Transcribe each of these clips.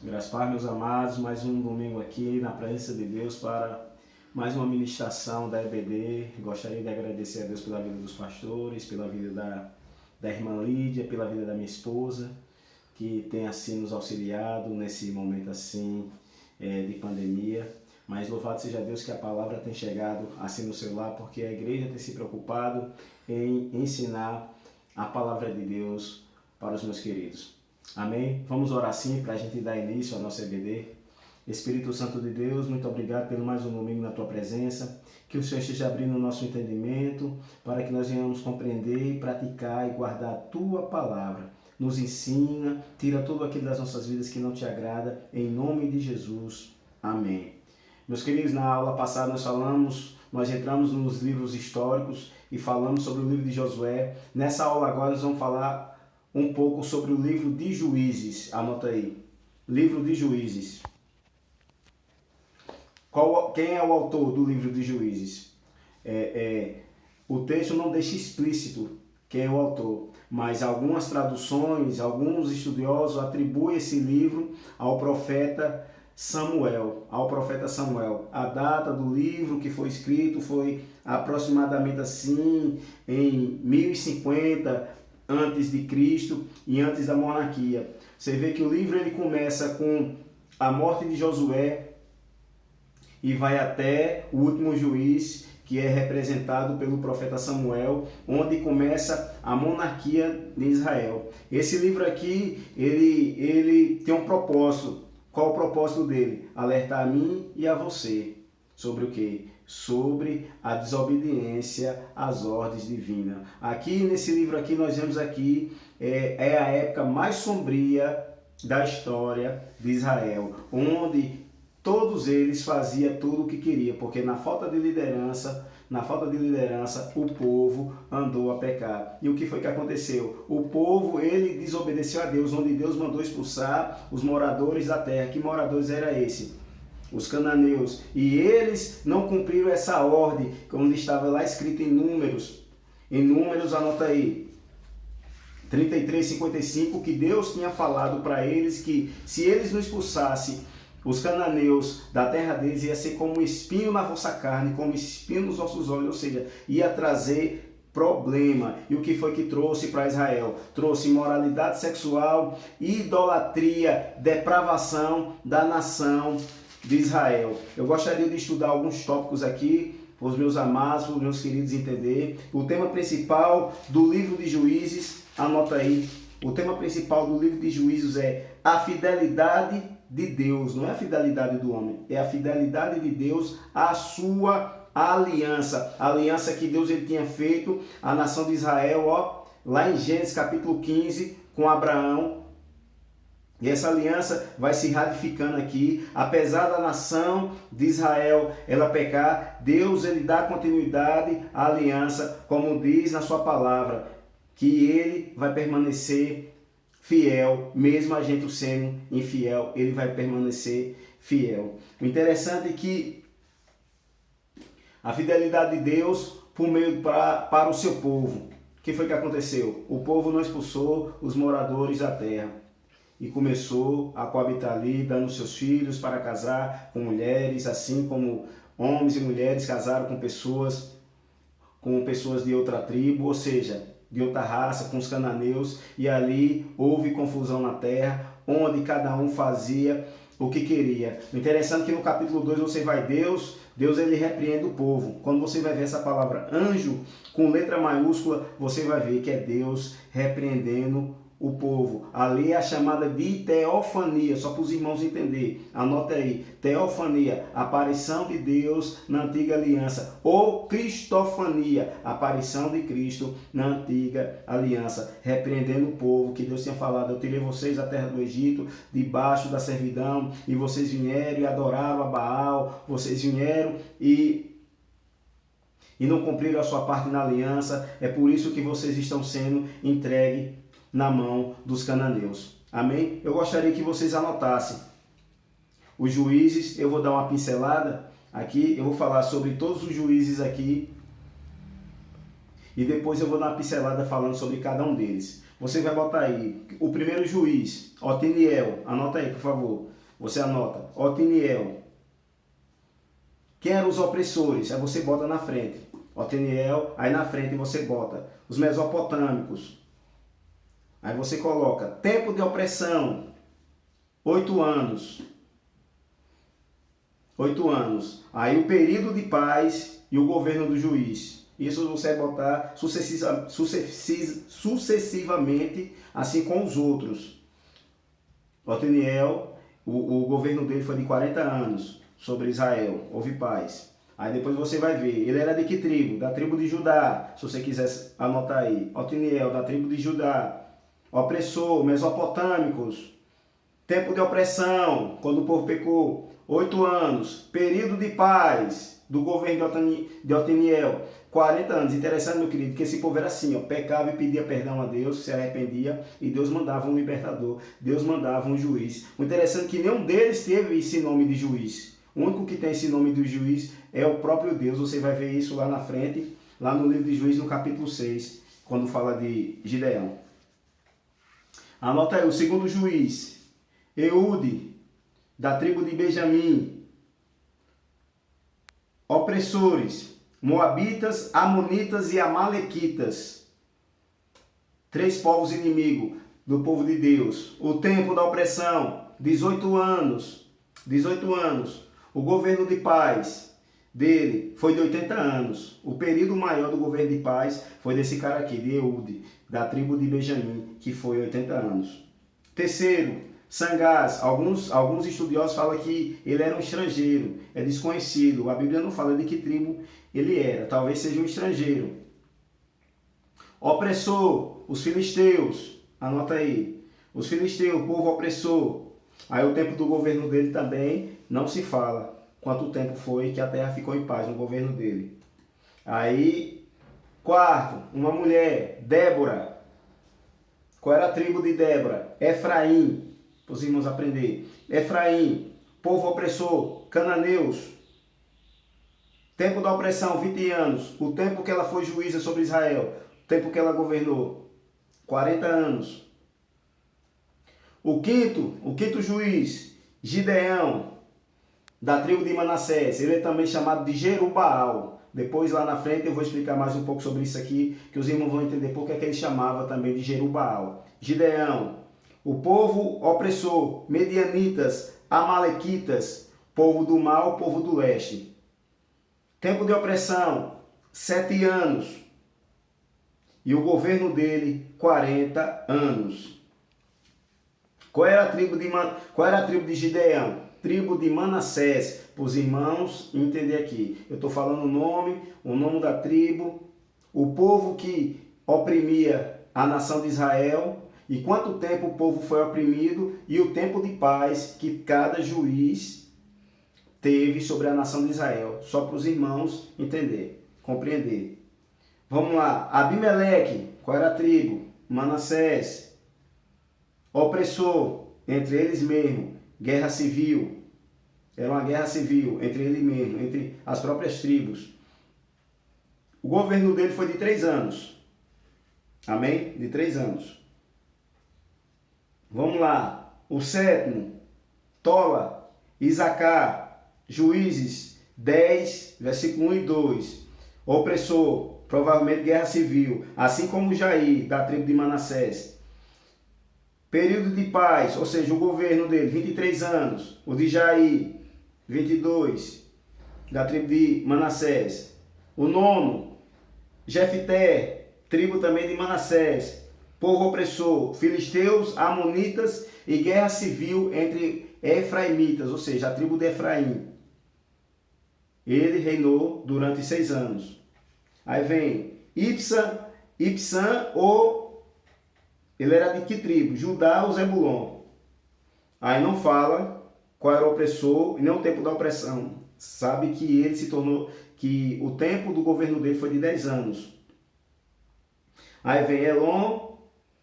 Graças a Deus, meus amados, mais um domingo aqui na presença de Deus para mais uma ministração da EBD. Gostaria de agradecer a Deus pela vida dos pastores, pela vida da irmã Lídia, pela vida da minha esposa, que tem assim nos auxiliado nesse momento assim de pandemia. Mas louvado seja Deus que a palavra tem chegado assim no seu lar, porque a igreja tem se preocupado em ensinar a palavra de Deus para os meus queridos. Amém? Vamos orar assim para a gente dar início à nossa EBD. Espírito Santo de Deus, muito obrigado pelo mais um domingo na Tua presença. Que o Senhor esteja abrindo o nosso entendimento para que nós venhamos compreender, praticar e guardar a Tua palavra. Nos ensina, tira tudo aquilo das nossas vidas que não Te agrada, em nome de Jesus. Amém. Meus queridos, na aula passada nós entramos nos livros históricos e falamos sobre o livro de Josué. Nessa aula agora nós vamos falar um pouco sobre o livro de Juízes. Anota aí. Livro de Juízes. Quem é o autor do livro de Juízes? O texto não deixa explícito quem é o autor, mas algumas traduções, alguns estudiosos atribuem esse livro ao profeta Samuel. A data do livro que foi escrito foi aproximadamente assim em 1050 antes de Cristo e antes da monarquia. Você vê que o livro ele começa com a morte de Josué e vai até o último juiz, que é representado pelo profeta Samuel, onde começa a monarquia de Israel. Esse livro aqui, ele tem um propósito. Qual o propósito dele? Alertar a mim e a você. Sobre o quê? Sobre a desobediência às ordens divinas. Aqui nesse livro aqui nós vemos aqui é a época mais sombria da história de Israel, onde todos eles faziam tudo o que queria, porque na falta de liderança, o povo andou a pecar. E o que foi que aconteceu? O povo, ele desobedeceu a Deus, onde Deus mandou expulsar os moradores da terra. Que moradores era esse? Os cananeus. E eles não cumpriram essa ordem, como estava lá escrito em Números. Em Números, anota aí, 33:55, que Deus tinha falado para eles que se eles não expulsassem os cananeus da terra deles, ia ser como um espinho na vossa carne, como espinho nos vossos olhos, ou seja, ia trazer problema. E o que foi que trouxe para Israel? Trouxe imoralidade sexual, idolatria, depravação da nação de Israel. Eu gostaria de estudar alguns tópicos aqui, para os meus amados, para os meus queridos entender. O tema principal do livro de Juízes, anota aí, o tema principal do livro de Juízes é a fidelidade de Deus, não é a fidelidade do homem, é a fidelidade de Deus à sua aliança. A aliança que Deus ele tinha feito à nação de Israel, lá em Gênesis capítulo 15, com Abraão. E essa aliança vai se ratificando aqui, apesar da nação de Israel ela pecar, Deus ele dá continuidade à aliança, como diz na sua palavra, que ele vai permanecer fiel, mesmo a gente sendo infiel, ele vai permanecer fiel. O interessante é que a fidelidade de Deus por meio para o seu povo. O que foi que aconteceu? O povo não expulsou os moradores da terra e começou a coabitar ali, dando seus filhos para casar com mulheres, assim como homens e mulheres casaram com pessoas de outra tribo, ou seja, de outra raça, com os cananeus, e ali houve confusão na terra, onde cada um fazia o que queria. O interessante é que no capítulo 2 você vai Deus ele repreende o povo. Quando você vai ver essa palavra anjo, com letra maiúscula, você vai ver que é Deus repreendendo o povo. Ali é a chamada de teofania, só para os irmãos entenderem. Anota aí, teofania, aparição de Deus na antiga aliança, ou cristofania, aparição de Cristo na antiga aliança, repreendendo o povo, que Deus tinha falado, eu tirei vocês da terra do Egito, debaixo da servidão, e vocês vieram e adoraram a Baal, vocês vieram e não cumpriram a sua parte na aliança, é por isso que vocês estão sendo entregues na mão dos cananeus. Amém? Eu gostaria que vocês anotassem os juízes. Eu vou dar uma pincelada aqui, eu vou falar sobre todos os juízes aqui e depois eu vou dar uma pincelada falando sobre cada um deles. Você vai botar aí o primeiro juiz, Otiniel. Anota aí, por favor. Você anota. Otiniel. Quem eram os opressores? Aí você bota na frente. Otiniel, aí na frente você bota os mesopotâmicos. Aí você coloca tempo de opressão, 8 anos. 8 anos. Aí o período de paz e o governo do juiz. Isso você vai botar sucessivamente, assim com os outros. Otiniel, o governo dele foi de 40 anos sobre Israel. Houve paz. Aí depois você vai ver, ele era de que tribo? Da tribo de Judá, se você quiser anotar aí. Otiniel, da tribo de Judá. Opressor, mesopotâmicos. Tempo de opressão, quando o povo pecou. 8 anos. Período de paz do governo de Otiniel. 40 anos. Interessante, meu querido, que esse povo era assim, ó, pecava e pedia perdão a Deus, se arrependia, e Deus mandava um libertador, Deus mandava um juiz. O interessante é que nenhum deles teve esse nome de juiz. O único que tem esse nome de juiz é o próprio Deus. Você vai ver isso lá na frente, lá no livro de Juízes, no capítulo 6, quando fala de Gideão. Anota aí, o segundo juiz, Eude, da tribo de Benjamim. Opressores, Moabitas, Amonitas e Amalequitas. 3 povos inimigos do povo de Deus. O tempo da opressão, 18 anos. 18 anos. O governo de paz dele foi de 80 anos. O período maior do governo de paz foi desse cara aqui, de Eude, da tribo de Benjamim, que foi 80 anos. Terceiro, Sangás. Alguns estudiosos falam que ele era um estrangeiro, é desconhecido. A Bíblia não fala de que tribo ele era, talvez seja um estrangeiro. Opressor, os filisteus. Anota aí. Os filisteus, o povo opressor. Aí o tempo do governo dele também não se fala quanto tempo foi que a terra ficou em paz no governo dele. Aí, quarto, uma mulher, Débora. Qual era a tribo de Débora? Efraim, para os irmãos aprender. Efraim, povo opressor, cananeus. Tempo da opressão, 20 anos. O tempo que ela foi juíza sobre Israel. O tempo que ela governou, 40 anos. O quinto juiz, Gideão, da tribo de Manassés. Ele é também chamado de Jerubaal. Depois lá na frente eu vou explicar mais um pouco sobre isso aqui, que os irmãos vão entender porque é que ele chamava também de Jerubaal. Gideão, o povo opressor, medianitas, amalequitas, povo do mal, povo do leste. Tempo de opressão, 7 anos. E o governo dele, 40 anos. Qual era a tribo de Gideão? Tribo de Manassés. Para os irmãos entender aqui. Eu estou falando o nome da tribo, o povo que oprimia a nação de Israel, e quanto tempo o povo foi oprimido, e o tempo de paz que cada juiz teve sobre a nação de Israel. Só para os irmãos entender, compreender. Vamos lá. Abimeleque, qual era a tribo? Manassés. Opressor, entre eles mesmos, guerra civil. Era uma guerra civil entre ele mesmo, entre as próprias tribos. O governo dele foi de 3 anos. Amém? De 3 anos. Vamos lá. O sétimo, Tola, Isacar, Juízes 10, versículo 1 e 2. Opressor, provavelmente guerra civil, assim como Jair, da tribo de Manassés. Período de paz, ou seja, o governo dele, 23 anos. O de Jair, 22, da tribo de Manassés. O nono, Jefté, tribo também de Manassés. Povo opressor, filisteus, amonitas e guerra civil entre efraimitas, ou seja, a tribo de Efraim. Ele reinou durante 6 anos. Aí vem Ibsã ou... Ele era de que tribo? Judá ou Zebulon? Aí não fala qual era o opressor e nem o tempo da opressão. Sabe que ele se tornou, que o tempo do governo dele foi de 10 anos. Aí vem Elon,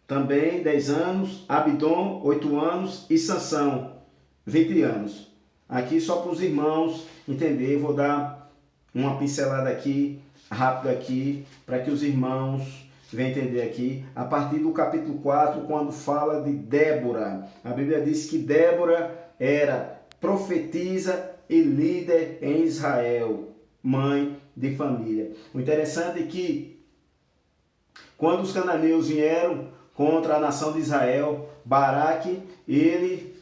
também 10 anos, Abidom, 8 anos e Sansão, 20 anos. Aqui só para os irmãos entender, vou dar uma pincelada aqui, rápida aqui, para que os irmãos vai entender aqui, a partir do capítulo 4, quando fala de Débora. A Bíblia diz que Débora era profetisa e líder em Israel, mãe de família. O interessante é que quando os cananeus vieram contra a nação de Israel, Baraque, ele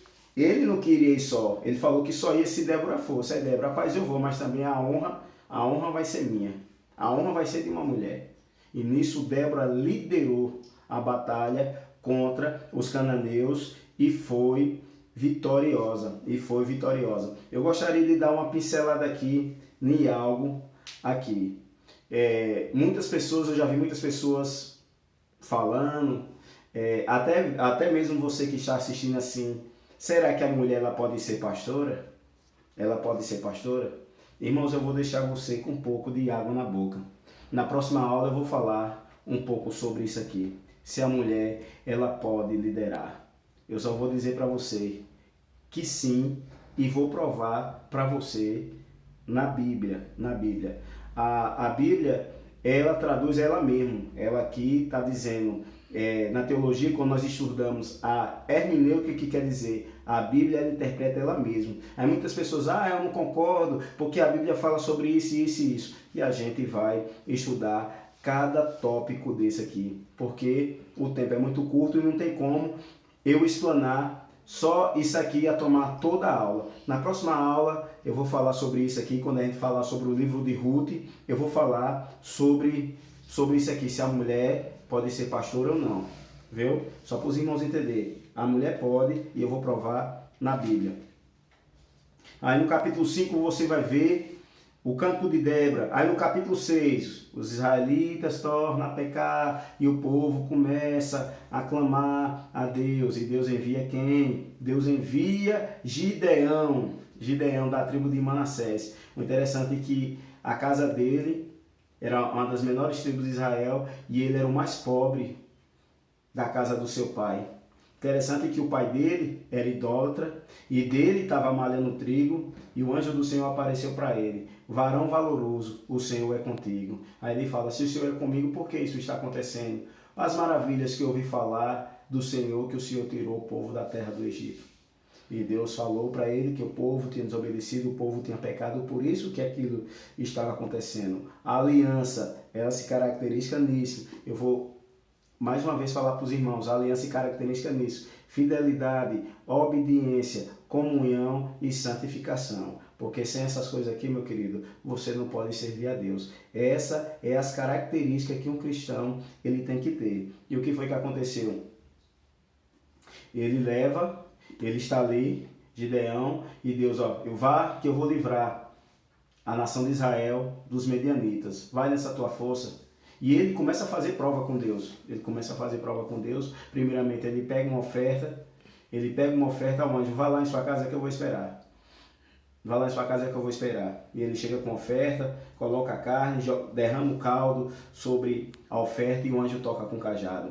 não queria ir só. Ele falou que só ia se Débora fosse. Aí Débora, rapaz, eu vou, mas também a honra vai ser minha. A honra vai ser de uma mulher. E nisso Débora liderou a batalha contra os cananeus e foi vitoriosa. Eu gostaria de dar uma pincelada aqui em algo aqui. Muitas pessoas, eu já vi muitas pessoas falando, até mesmo você que está assistindo assim, será que a mulher ela pode ser pastora? Ela pode ser pastora? Irmãos, eu vou deixar você com um pouco de água na boca. Na próxima aula eu vou falar um pouco sobre isso aqui. Se a mulher ela pode liderar. Eu só vou dizer para você que sim e vou provar para você na Bíblia. A Bíblia, ela traduz ela mesma. Ela aqui está dizendo, na teologia, quando nós estudamos a hermenêutica, que quer dizer, a Bíblia ela interpreta ela mesma. Aí muitas pessoas, eu não concordo, porque a Bíblia fala sobre isso, isso e isso. E a gente vai estudar cada tópico desse aqui, porque o tempo é muito curto e não tem como eu explanar só isso aqui ia tomar toda a aula. Na próxima aula eu vou falar sobre isso aqui, quando a gente falar sobre o livro de Ruth, eu vou falar sobre isso aqui, se a mulher pode ser pastora ou não, viu? Só para os irmãos entenderem. A mulher pode e eu vou provar na Bíblia. Aí no capítulo 5 você vai ver o canto de Débora. Aí no capítulo 6, os israelitas tornam a pecar e o povo começa a clamar a Deus. E Deus envia quem? Deus envia Gideão da tribo de Manassés. O interessante é que a casa dele era uma das menores tribos de Israel e ele era o mais pobre da casa do seu pai. Interessante que o pai dele era idólatra e dele estava malhando trigo e o anjo do Senhor apareceu para ele. Varão valoroso, o Senhor é contigo. Aí ele fala, se o Senhor é comigo, por que isso está acontecendo? As maravilhas que eu ouvi falar do Senhor, que o Senhor tirou o povo da terra do Egito. E Deus falou para ele que o povo tinha desobedecido, o povo tinha pecado, por isso que aquilo estava acontecendo. A aliança, ela se caracteriza nisso. Eu vou mais uma vez falar para os irmãos, a aliança se caracteriza nisso. Fidelidade, obediência, comunhão e santificação. Porque sem essas coisas aqui, meu querido, você não pode servir a Deus. Essa é as características que um cristão ele tem que ter. E o que foi que aconteceu? Ele está ali, Gideão, e Deus, eu vá que eu vou livrar a nação de Israel dos medianitas. Vai nessa tua força. E ele começa a fazer prova com Deus. Primeiramente, ele pega uma oferta ao anjo. Vai lá em sua casa que eu vou esperar. E ele chega com a oferta, coloca a carne, derrama o caldo sobre a oferta e o anjo toca com o cajado.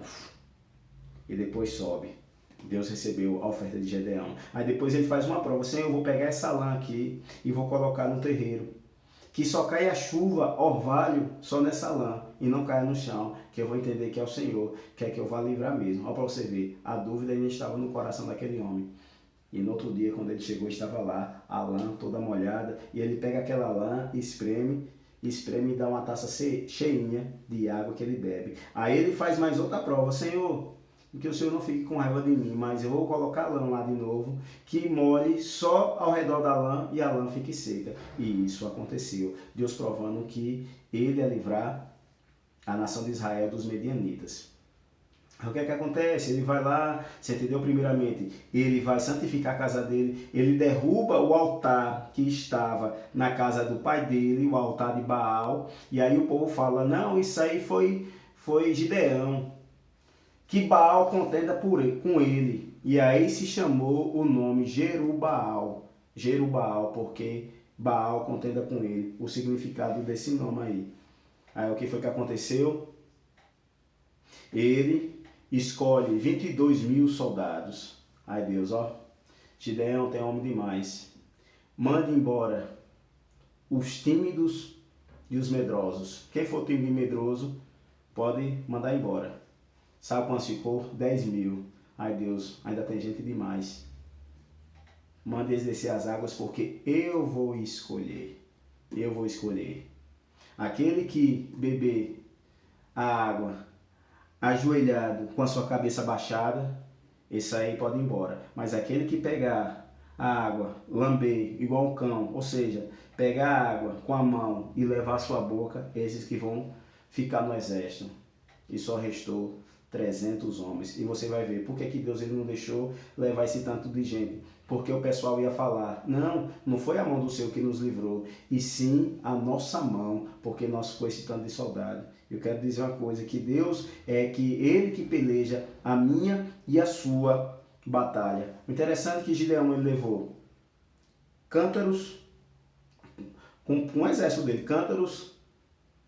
E depois sobe. Deus recebeu a oferta de Gideão. Aí depois ele faz uma prova. Senhor, eu vou pegar essa lã aqui e vou colocar no terreiro. Que só caia a chuva, orvalho, só nessa lã e não caia no chão, que eu vou entender que é o Senhor, quer que eu vá livrar mesmo. Olha para você ver, a dúvida ainda estava no coração daquele homem. E no outro dia, quando ele chegou, estava lá, a lã toda molhada, e ele pega aquela lã, espreme e dá uma taça cheinha de água que ele bebe. Aí ele faz mais outra prova, Senhor, que o Senhor não fique com raiva de mim, mas eu vou colocar a lã lá de novo, que molhe só ao redor da lã e a lã fique seca. E isso aconteceu. Deus provando que ele ia livrar a nação de Israel dos medianitas. O que é que acontece? Ele vai lá, você entendeu? Primeiramente, ele vai santificar a casa dele, ele derruba o altar que estava na casa do pai dele, o altar de Baal, e aí o povo fala, não, isso aí foi Gideão, que Baal contenda com ele. E aí se chamou o nome Jerubaal, porque Baal contenda com ele, o significado desse nome aí. Aí o que foi que aconteceu? Ele escolhe 22 mil soldados. Ai Deus, Gideão tem homem demais. Manda embora os tímidos e os medrosos. Quem for tímido e medroso, pode mandar embora. Sabe quanto ficou? 10.000. Ai Deus, ainda tem gente demais. Mande eles descer as águas, porque eu vou escolher. Eu vou escolher. Aquele que beber a água ajoelhado, com a sua cabeça baixada, esse aí pode ir embora. Mas aquele que pegar a água, lamber igual um cão, ou seja, pegar a água com a mão e levar a sua boca, esses que vão ficar no exército. E só restou 300 homens. E você vai ver por que Deus ele não deixou levar esse tanto de gente. Porque o pessoal ia falar, não foi a mão do Senhor que nos livrou, e sim a nossa mão, porque nós foi esse tanto de soldado. Eu quero dizer uma coisa, que Deus é que Ele que peleja a minha e a sua batalha. O interessante é que Gideão ele levou cântaros, com o exército dele, cântaros,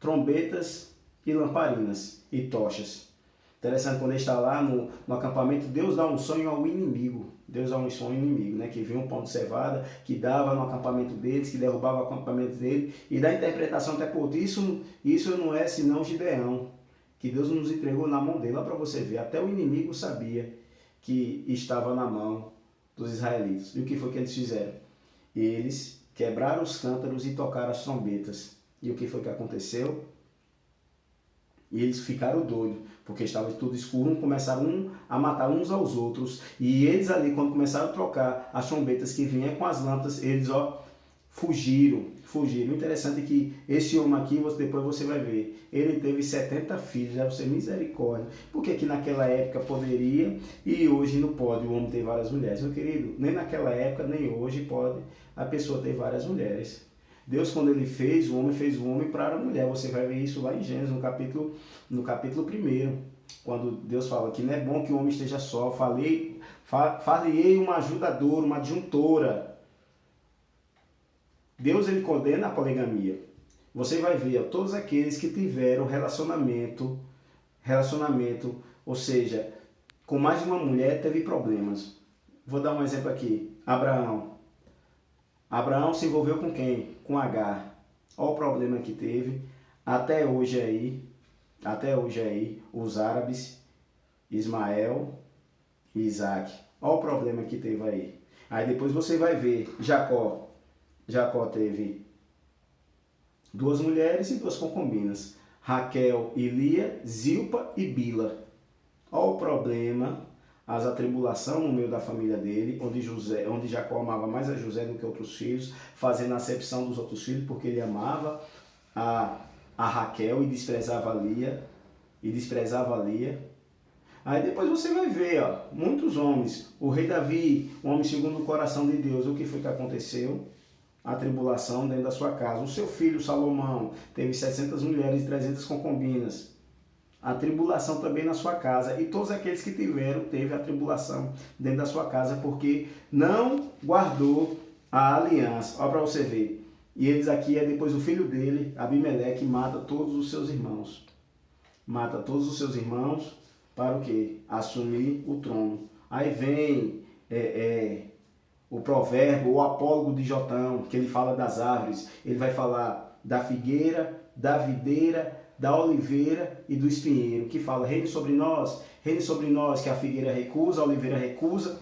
trombetas e lamparinas e tochas. Interessante, quando ele está lá no acampamento, Deus dá um sonho ao inimigo. Deus dá um sonho ao inimigo, né? Que vinha um pão de cevada, que dava no acampamento deles, que derrubava o acampamento dele. E da interpretação até por isso não é senão Gideão, que Deus nos entregou na mão dele. Olha para você ver, até o inimigo sabia que estava na mão dos israelitas. E o que foi que eles fizeram? Eles quebraram os cântaros e tocaram as trombetas. E o que foi que aconteceu? E eles ficaram doidos, porque estava tudo escuro, começaram a matar uns aos outros. E eles ali, quando começaram a trocar as trombetas que vinham com as lâmpadas, eles fugiram. O interessante é que esse homem aqui, depois você vai ver, ele teve 70 filhos, deve ser misericórdia. Porque que naquela época poderia e hoje não pode o homem ter várias mulheres. Meu querido, nem naquela época, nem hoje pode a pessoa ter várias mulheres. Deus, quando ele fez o homem para a mulher. Você vai ver isso lá em Gênesis, no capítulo 1, quando Deus fala que não é bom que o homem esteja só. Falei uma ajudadora, uma adjuntora. Deus ele condena a poligamia. Você vai ver, todos aqueles que tiveram relacionamento, ou seja, com mais de uma mulher, teve problemas. Vou dar um exemplo aqui. Abraão se envolveu com quem? Com Agar. Olha o problema que teve. Até hoje aí, os árabes, Ismael e Isaac. Olha o problema que teve aí. Aí depois você vai ver Jacó. Jacó teve 2 mulheres e 2 concubinas. Raquel e Lia, Zilpa e Bila. Olha o problema, as atribulações no meio da família dele, onde Jacó amava mais a José do que outros filhos, fazendo a acepção dos outros filhos, porque ele amava a Raquel e desprezava a Lia. Aí depois você vai ver, muitos homens. O rei Davi, um homem segundo o coração de Deus, o que foi que aconteceu? A tribulação dentro da sua casa. O seu filho Salomão teve 700 mulheres e 300 concubinas. A tribulação também na sua casa. E todos aqueles que teve a tribulação dentro da sua casa, porque não guardou a aliança. Olha para você ver. E eles aqui depois o filho dele, Abimeleque, mata todos os seus irmãos. Mata todos os seus irmãos para o quê? Assumir o trono. Aí vem o provérbio, o apólogo de Jotão, que ele fala das árvores. Ele vai falar da figueira, da videira, da oliveira e do espinheiro, que fala, reine sobre nós, que a figueira recusa, a oliveira recusa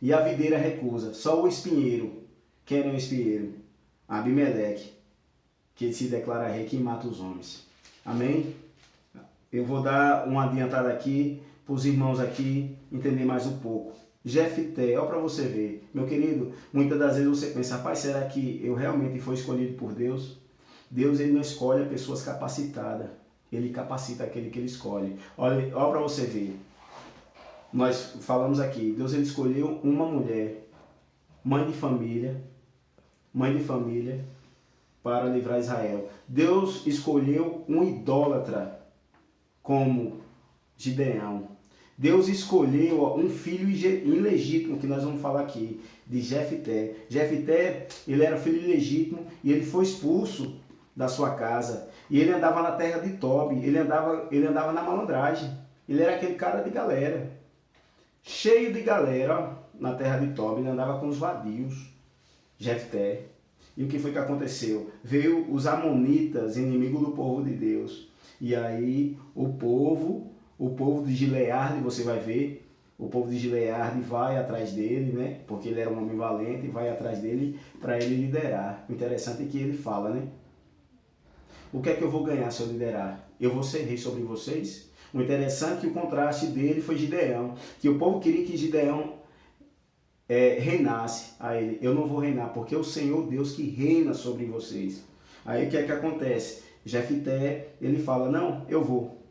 e a videira recusa. Só o espinheiro, quem é o espinheiro? Abimeleque, que ele se declara rei, que mata os homens. Amém? Eu vou dar uma adiantada aqui, para os irmãos aqui entender mais um pouco. Jefté, olha para você ver. Meu querido, muitas das vezes você pensa, rapaz, será que eu realmente fui escolhido por Deus? Deus ele não escolhe pessoas capacitadas. Ele capacita aquele que ele escolhe. Olha para você ver. Nós falamos aqui, Deus ele escolheu uma mulher, mãe de família, para livrar Israel. Deus escolheu um idólatra como Gideão. Deus escolheu um filho ilegítimo, que nós vamos falar aqui, de Jefté. Jefté, ele era filho ilegítimo e ele foi expulso da sua casa. E ele andava na terra de Tobi, ele andava na malandragem. Ele era aquele cara de galera, cheio de galera, na terra de Tobi, ele andava com os vadios, Jefté. E o que foi que aconteceu? Veio os amonitas, inimigos do povo de Deus. E aí o povo de Gileade, você vai ver, o povo de Gileade vai atrás dele, né? Porque ele era um homem valente, e vai atrás dele para ele liderar. O interessante é que ele fala, né? O que é que eu vou ganhar se eu liderar? Eu vou ser rei sobre vocês? O interessante é que o contraste dele foi Gideão, que o povo queria que Gideão reinasse a ele. Eu não vou reinar, porque é o Senhor Deus que reina sobre vocês. Aí o que é que acontece? Jefité, ele fala, não, eu vou.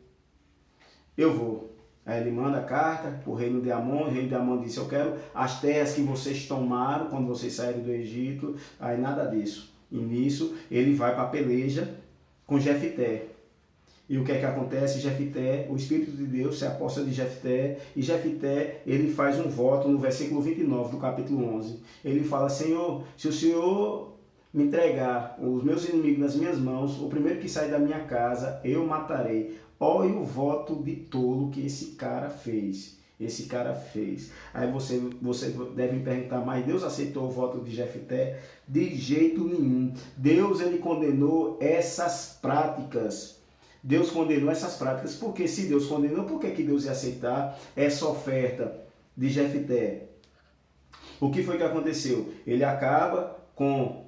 Aí ele manda a carta para o reino de Amon, o reino de Amon disse, eu quero as terras que vocês tomaram quando vocês saíram do Egito, aí nada disso. E nisso ele vai para a peleja com Jefité. E o que é que acontece? Jefité, o Espírito de Deus se aposta de Jefité, e Jefité, ele faz um voto no versículo 29 do capítulo 11. Ele fala, Senhor, se o Senhor me entregar os meus inimigos nas minhas mãos, o primeiro que sair da minha casa, eu matarei. Olha o voto de tolo que esse cara fez. Aí você deve me perguntar, mas Deus aceitou o voto de Jefité? De jeito nenhum. Deus, ele condenou essas práticas. Deus condenou essas práticas, porque se Deus condenou, por que Deus ia aceitar essa oferta de Jefité? O que foi que aconteceu? Ele acaba com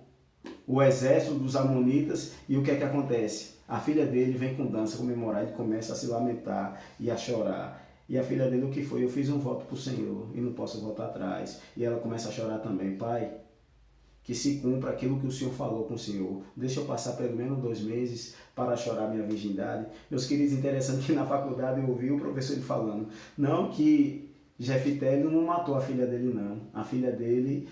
o exército dos amonitas e o que é que acontece? A filha dele vem com dança comemorar, ele começa a se lamentar e a chorar. E a filha dele, o que foi? Eu fiz um voto para o Senhor e não posso voltar atrás. E ela começa a chorar também. Pai, que se cumpra aquilo que o Senhor falou com o Senhor. Deixa eu passar pelo menos 2 meses para chorar minha virgindade. Meus queridos, interessante que na faculdade eu ouvi o professor falando, não que Jefité não matou a filha dele, não. A filha dele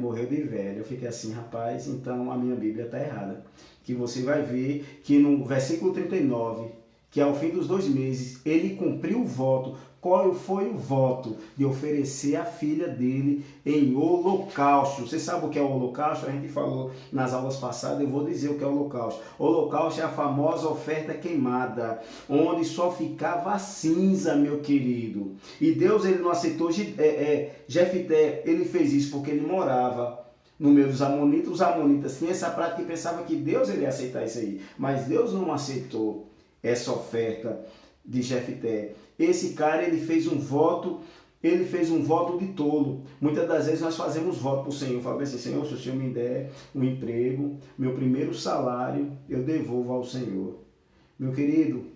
morreu de velha. Eu fiquei assim, rapaz, então a minha Bíblia está errada. Que você vai ver que no versículo 39, que ao fim dos 2 meses, ele cumpriu o voto. Qual foi o voto? De oferecer a filha dele em holocausto. Você sabe o que é o holocausto? A gente falou nas aulas passadas, eu vou dizer o que é o holocausto. O holocausto é a famosa oferta queimada, onde só ficava cinza, meu querido. E Deus, ele não aceitou Jefité, ele fez isso porque ele morava no meio dos amonitas. Os amonitas tinham essa prática e pensavam que Deus ele ia aceitar isso aí. Mas Deus não aceitou essa oferta de Jefité. Esse cara, ele fez um voto de tolo. Muitas das vezes nós fazemos voto para o Senhor, falamos assim, Senhor, se o Senhor me der um emprego, meu primeiro salário, eu devolvo ao Senhor. Meu querido,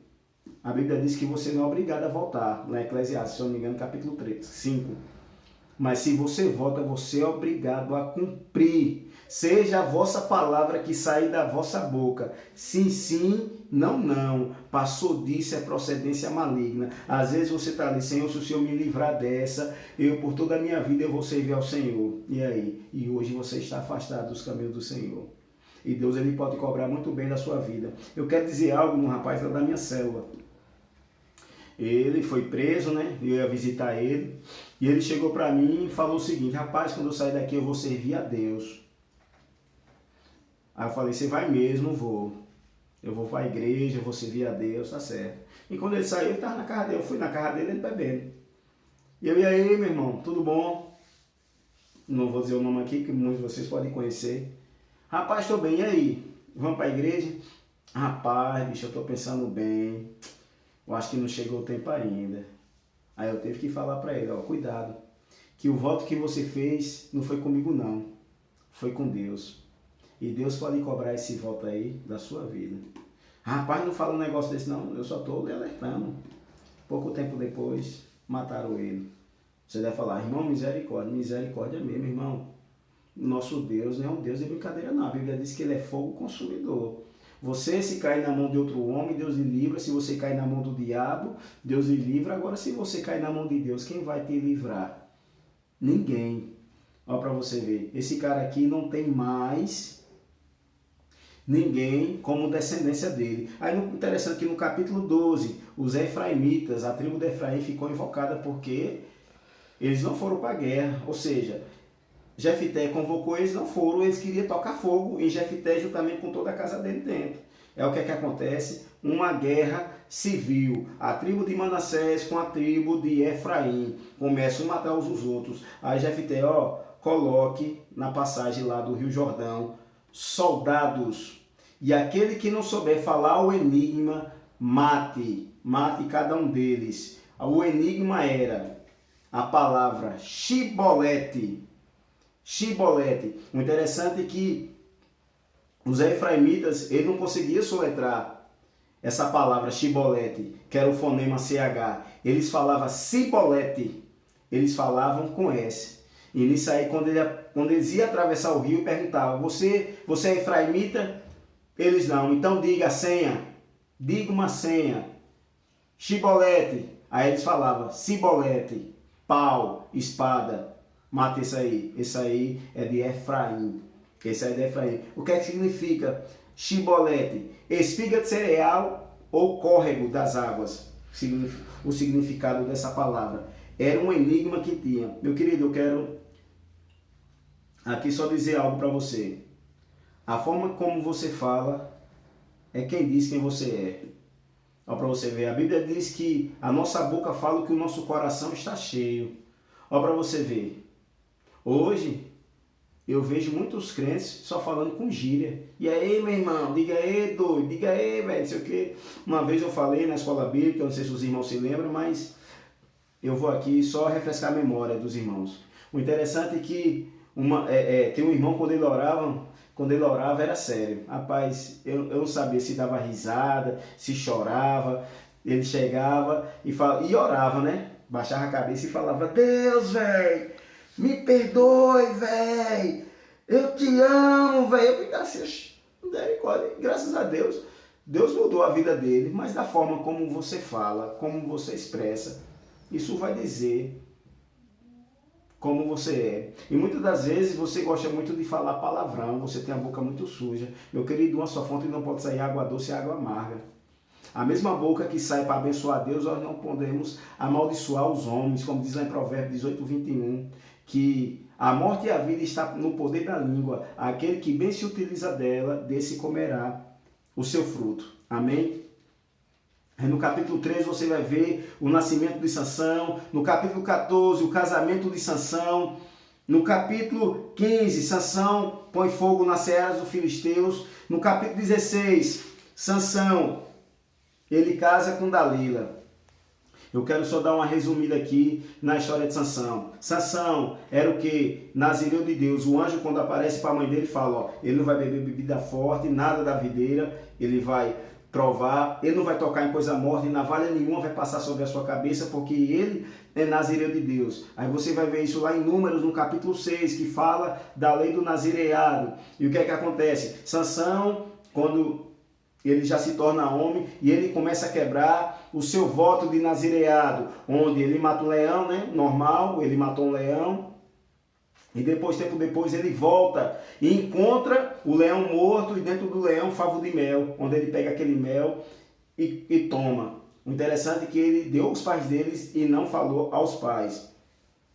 a Bíblia diz que você não é obrigado a votar, na Eclesiastes, se eu não me engano, capítulo 5. Mas se você vota, você é obrigado a cumprir. Seja a vossa palavra que sair da vossa boca. Sim, sim, não, não. Passou disso, é procedência maligna. Às vezes você está ali, Senhor, se o Senhor me livrar dessa, eu por toda a minha vida eu vou servir ao Senhor. E aí? E hoje você está afastado dos caminhos do Senhor. E Deus, ele pode cobrar muito bem da sua vida. Eu quero dizer algo no rapaz lá da minha célula. Ele foi preso, né? Eu ia visitar ele. E ele chegou para mim e falou o seguinte, rapaz, quando eu sair daqui eu vou servir a Deus. Aí eu falei, você vai mesmo? Vou. Eu vou para a igreja, eu vou servir a Deus, tá certo. E quando ele saiu, ele estava na casa dele. Eu fui na casa dele, ele bebendo. E eu, e aí, meu irmão, tudo bom? Não vou dizer o nome aqui, que muitos de vocês podem conhecer. Rapaz, estou bem, e aí? Vamos para a igreja? Rapaz, bicho, eu estou pensando bem. Eu acho que não chegou o tempo ainda. Aí eu tive que falar para ele, ó, cuidado, que o voto que você fez não foi comigo não, foi com Deus. E Deus pode cobrar esse voto aí da sua vida. Rapaz, não fala um negócio desse não, eu só estou lhe alertando. Pouco tempo depois, mataram ele. Você deve falar, irmão, misericórdia, misericórdia mesmo, irmão. Nosso Deus não é um Deus de brincadeira não, a Bíblia diz que ele é fogo consumidor. Você, se cair na mão de outro homem, Deus lhe livra. Se você cair na mão do diabo, Deus lhe livra. Agora, se você cair na mão de Deus, quem vai te livrar? Ninguém. Olha para você ver. Esse cara aqui não tem mais ninguém como descendência dele. Aí, interessante que no capítulo 12, os efraimitas, a tribo de Efraim ficou invocada porque eles não foram para a guerra. Ou seja, Jefité convocou, eles não foram, eles queriam tocar fogo em Jefité juntamente com toda a casa dele dentro. É o que é que acontece? Uma guerra civil. A tribo de Manassés com a tribo de Efraim começam a matar uns os outros. Aí Jefité, ó, coloque na passagem lá do Rio Jordão soldados. E aquele que não souber falar o enigma, mate cada um deles. O enigma era a palavra Shibolete. Shibolete. O interessante é que os efraimitas, ele não conseguia soletrar essa palavra Shibolete, que era o fonema CH. Eles falavam Sibolete. Eles falavam com S. E nisso aí, quando eles iam atravessar o rio, perguntavam, você é efraimita? Eles não. Então diga a senha. Diga uma senha. Shibolete. Aí eles falavam Sibolete. Pau, espada. Mata esse aí. Esse aí é de Efraim. Esse aí é de Efraim. O que é que significa Shibolete? Espiga de cereal ou córrego das águas. O significado dessa palavra. Era um enigma que tinha. Meu querido, eu quero aqui só dizer algo para você. A forma como você fala é quem diz quem você é. Olha para você ver. A Bíblia diz que a nossa boca fala que o nosso coração está cheio. Olha para você ver. Hoje eu vejo muitos crentes só falando com gíria. E aí, meu irmão, diga aí, doido, diga aí, velho, não sei o quê. Uma vez eu falei na escola bíblica, eu não sei se os irmãos se lembram, mas eu vou aqui só refrescar a memória dos irmãos. O interessante é que tem um irmão, quando ele orava era sério. Rapaz, eu não sabia se dava risada, se chorava. Ele chegava e orava, né? Baixava a cabeça e falava, Deus, velho, me perdoe, velho. Eu te amo, velho. Eu ficava assim, graças a Deus. Deus mudou a vida dele, mas da forma como você fala, como você expressa, isso vai dizer como você é. E muitas das vezes você gosta muito de falar palavrão, você tem a boca muito suja. Meu querido, uma só fonte não pode sair água doce e água amarga. A mesma boca que sai para abençoar a Deus, nós não podemos amaldiçoar os homens, como diz lá em Provérbios 18, 21, que a morte e a vida está no poder da língua. Aquele que bem se utiliza dela, desse comerá o seu fruto. Amém? No capítulo 13 você vai ver o nascimento de Sansão. No capítulo 14, o casamento de Sansão. No capítulo 15, Sansão põe fogo nas searas dos filisteus. No capítulo 16, Sansão, ele casa com Dalila. Eu quero só dar uma resumida aqui na história de Sansão. Sansão era o que? Nazireu de Deus. O anjo, quando aparece para a mãe dele, fala, ó, ele não vai beber bebida forte, nada da videira, ele vai provar, ele não vai tocar em coisa morta e navalha nenhuma vai passar sobre a sua cabeça, porque ele é Nazireu de Deus. Aí você vai ver isso lá em Números, no capítulo 6, que fala da lei do nazireado. E o que é que acontece? Sansão, quando ele já se torna homem e ele começa a quebrar o seu voto de nazireado, onde ele mata um leão, né? Normal, ele matou um leão. E depois, tempo depois, ele volta e encontra o leão morto e dentro do leão um favo de mel, onde ele pega aquele mel e toma. O interessante é que ele deu aos pais deles e não falou aos pais.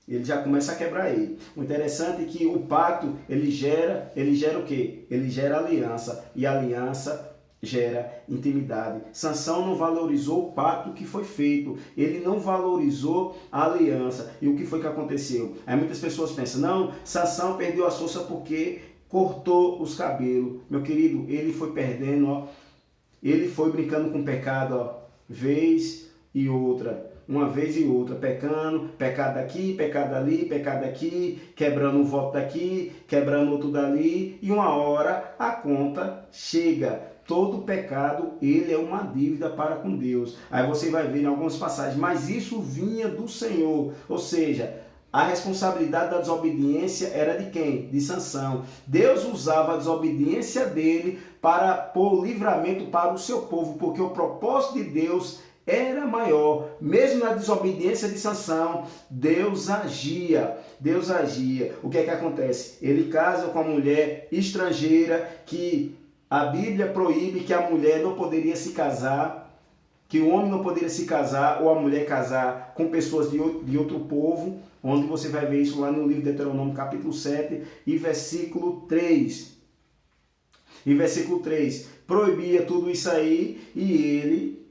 Ele já começa a quebrar ele. O interessante é que o pacto, ele gera o quê? Ele gera aliança. E a aliança gera intimidade. Sansão não valorizou o pacto que foi feito. Ele não valorizou a aliança. E o que foi que aconteceu? Aí muitas pessoas pensam, não, Sansão perdeu a força porque cortou os cabelos. Meu querido, ele foi perdendo, ó. Ele foi brincando com o pecado, ó, vez e outra. Uma vez e outra, pecando, pecado aqui, pecado ali, pecado aqui, quebrando um voto daqui, quebrando outro dali. E uma hora a conta chega. Todo pecado, ele é uma dívida para com Deus. Aí você vai ver em algumas passagens, mas isso vinha do Senhor. Ou seja, a responsabilidade da desobediência era de quem? De Sansão. Deus usava a desobediência dele para pôr livramento para o seu povo, porque o propósito de Deus era maior. Mesmo na desobediência de Sansão, Deus agia. Deus agia. O que é que acontece? Ele casa com uma mulher estrangeira que a Bíblia proíbe que a mulher não poderia se casar, que o homem não poderia se casar ou a mulher casar com pessoas de outro povo, onde você vai ver isso lá no livro de Deuteronômio capítulo 7 e versículo 3. E versículo 3, proibia tudo isso aí e ele,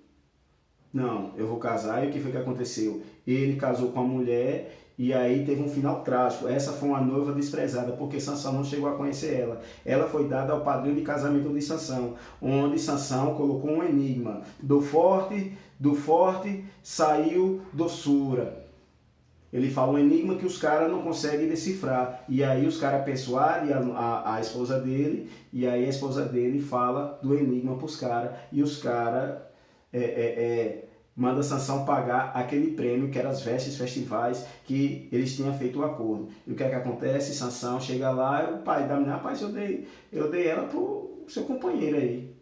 não, eu vou casar. E o que foi que aconteceu? Ele casou com a mulher E aí teve um final trágico. Essa foi uma noiva desprezada, porque Sansão não chegou a conhecer ela. Ela foi dada ao padrinho de casamento de Sansão, onde Sansão colocou um enigma. Do forte saiu doçura. Ele fala um enigma que os caras não conseguem decifrar. E aí os caras persuadem a esposa dele, e aí a esposa dele fala do enigma para os caras, e os caras manda Sansão pagar aquele prêmio que eram as vestes festivais que eles tinham feito o acordo. E o que é que acontece? Sansão chega lá, o pai da menina, rapaz, eu dei ela pro seu companheiro aí.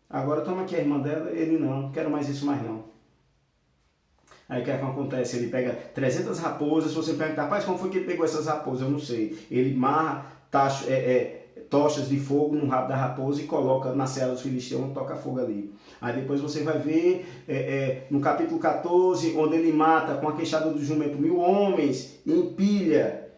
Agora toma aqui a irmã dela, ele não quero mais isso mais não. Aí o que é que acontece? Ele pega 300 raposas, se você perguntar, rapaz, como foi que ele pegou essas raposas? Eu não sei. Ele marra tochas de fogo no rabo da raposa e coloca na cela dos filisteus, toca fogo ali. Aí depois você vai ver no capítulo 14, onde ele mata com a queixada do jumento 1000 homens, empilha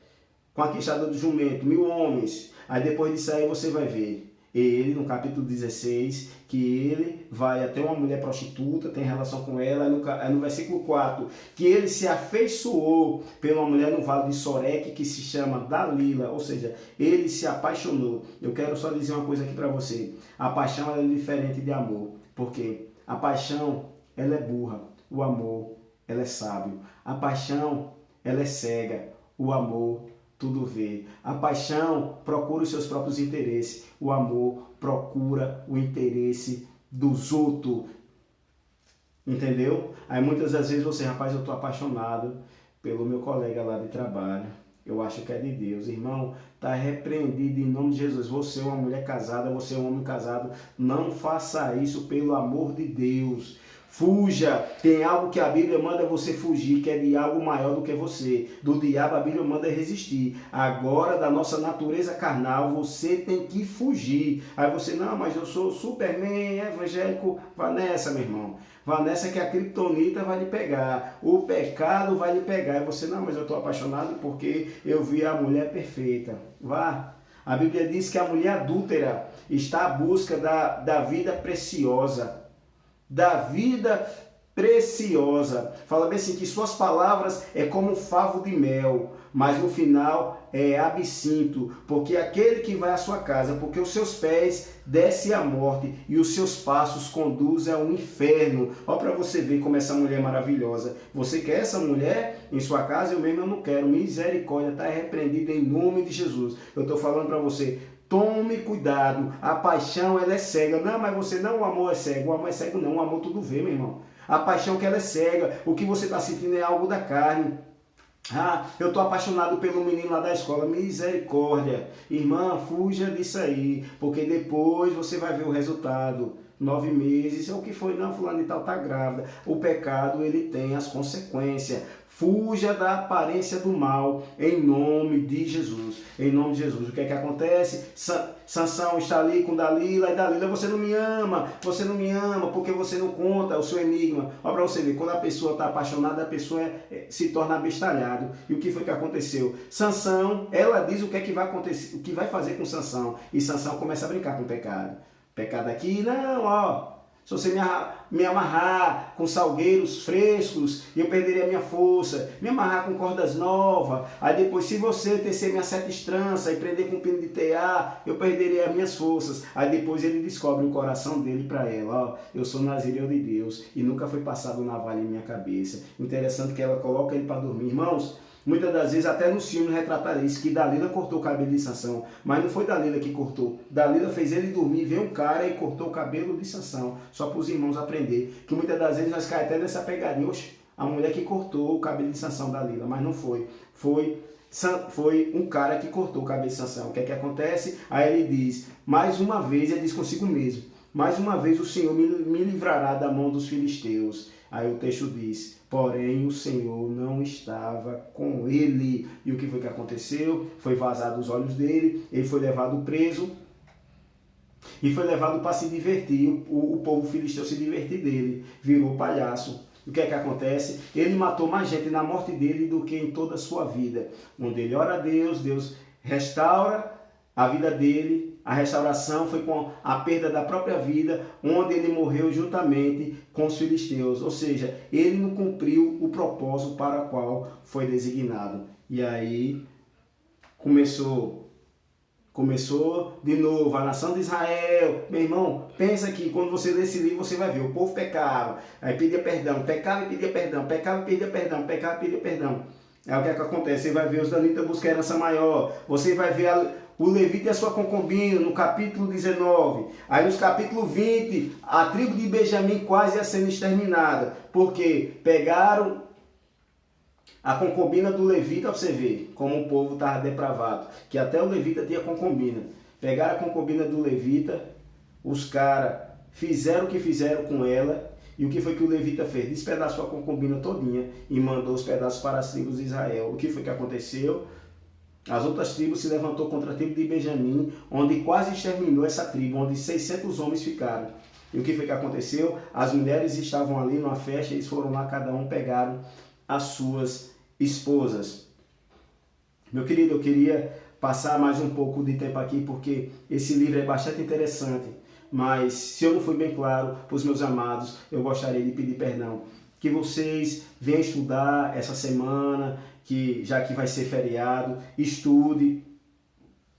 com a queixada do jumento 1000 homens. Aí depois disso aí você vai ver ele, no capítulo 16, que ele vai até uma mulher prostituta, tem relação com ela, no versículo 4, que ele se afeiçoou pela mulher no vale de Soreque, que se chama Dalila, ou seja, ele se apaixonou. Eu quero só dizer uma coisa aqui para você, a paixão é diferente de amor, porque a paixão, ela é burra, o amor, ela é sábio, a paixão, ela é cega, o amor, tudo vê. A paixão procura os seus próprios interesses. O amor procura o interesse dos outros. Entendeu? Aí muitas das vezes você, rapaz, eu estou apaixonado pelo meu colega lá de trabalho. Eu acho que é de Deus. Irmão, está repreendido em nome de Jesus. Você é uma mulher casada, você é um homem casado. Não faça isso pelo amor de Deus. Fuja, tem algo que a Bíblia manda você fugir, que é de algo maior do que você. Do diabo a Bíblia manda resistir. Agora, da nossa natureza carnal, você tem que fugir. Aí você, não, mas eu sou Superman, evangélico. Vá nessa, meu irmão. Vá nessa que a criptonita vai lhe pegar. O pecado vai lhe pegar. E você, não, mas eu estou apaixonado porque eu vi a mulher perfeita. Vá. A Bíblia diz que a mulher adúltera está à busca da vida preciosa. Da vida preciosa. Fala bem assim, que suas palavras é como um favo de mel, mas no final é absinto, porque aquele que vai à sua casa, porque os seus pés descem à morte e os seus passos conduzem ao inferno. Olha para você ver como essa mulher é maravilhosa. Você quer essa mulher em sua casa? Eu mesmo não quero. Misericórdia, está repreendida em nome de Jesus. Eu estou falando para você, tome cuidado, a paixão ela é cega. Não, mas você não, o amor é cego. O amor é cego não, o amor tudo vê, meu irmão. A paixão que ela é cega, o que você está sentindo é algo da carne. Ah, eu estou apaixonado pelo menino lá da escola. Misericórdia. Irmã, fuja disso aí, porque depois você vai ver o resultado. 9 meses, o que foi? Não, fulano e tal está grávida. O pecado, ele tem as consequências. Fuja da aparência do mal, em nome de Jesus. Em nome de Jesus. O que é que acontece? Sansão está ali com Dalila, e Dalila, você não me ama, porque você não conta o seu enigma. Olha para você ver, quando a pessoa está apaixonada, a pessoa se torna abestalhado. E o que foi que aconteceu? Sansão, ela diz o que é que vai acontecer, o que vai fazer com Sansão. E Sansão começa a brincar com o pecado. Pecado aqui, não, ó. Se você me amarrar com salgueiros frescos, eu perderia a minha força. Me amarrar com cordas novas. Aí depois, se você tecer minha seta estrança e prender com pino de tear, eu perderia as minhas forças. Aí depois ele descobre o coração dele para ela. Ó, eu sou nazireu de Deus e nunca foi passado navalha em minha cabeça. Interessante que ela coloca ele para dormir. Irmãos, muitas das vezes, até nos filmes retrataram isso, que Dalila cortou o cabelo de Sansão. Mas não foi Dalila que cortou. Dalila fez ele dormir, veio um cara e cortou o cabelo de Sansão. Só para os irmãos aprender. Que muitas das vezes nós caímos até nessa pegadinha. Oxe, a mulher que cortou o cabelo de Sansão, Dalila. Mas não foi. Foi um cara que cortou o cabelo de Sansão. O que é que acontece? Aí ele diz, mais uma vez, ele diz consigo mesmo. Mais uma vez o Senhor me livrará da mão dos filisteus. Aí o texto diz, porém o Senhor não estava com ele. E o que foi que aconteceu? Foi vazado os olhos dele, ele foi levado preso e foi levado para se divertir. O povo filisteu se divertir dele, virou palhaço. O que é que acontece? Ele matou mais gente na morte dele do que em toda a sua vida. Onde ele ora a Deus, Deus restaura a vida dele, a restauração foi com a perda da própria vida, onde ele morreu juntamente com os filisteus. Ou seja, ele não cumpriu o propósito para o qual foi designado. E aí começou de novo a nação de Israel. Meu irmão, pensa que quando você lê esse livro, você vai ver, o povo pecava, aí pedia perdão, pecava e pedia perdão, pecava e pedia perdão, pecava e pedia perdão. É o que acontece, você vai ver os danitas buscam herança maior, você vai ver o levita e a sua concubina, no capítulo 19. Aí nos capítulo 20, a tribo de Benjamim quase ia sendo exterminada, porque pegaram a concubina do levita, para você ver como o povo estava depravado, que até o levita tinha concubina. Pegaram a concubina do levita, os caras fizeram o que fizeram com ela, e o que foi que o levita fez? Despedaçou a concubina todinha e mandou os pedaços para as tribos de Israel. O que foi que aconteceu? As outras tribos se levantou contra a tribo de Benjamim, onde quase exterminou essa tribo, onde 600 homens ficaram. E o que foi que aconteceu? As mulheres estavam ali numa festa, eles foram lá, cada um pegaram as suas esposas. Meu querido, eu queria passar mais um pouco de tempo aqui, porque esse livro é bastante interessante, mas se eu não fui bem claro para os meus amados, eu gostaria de pedir perdão. Que vocês venham estudar essa semana, que já que vai ser feriado, estude,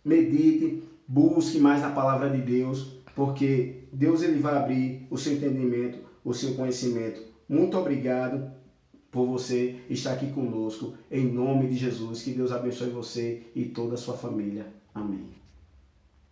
medite, busque mais na palavra de Deus, porque Deus ele vai abrir o seu entendimento, o seu conhecimento. Muito obrigado por você estar aqui conosco, em nome de Jesus. Que Deus abençoe você e toda a sua família. Amém.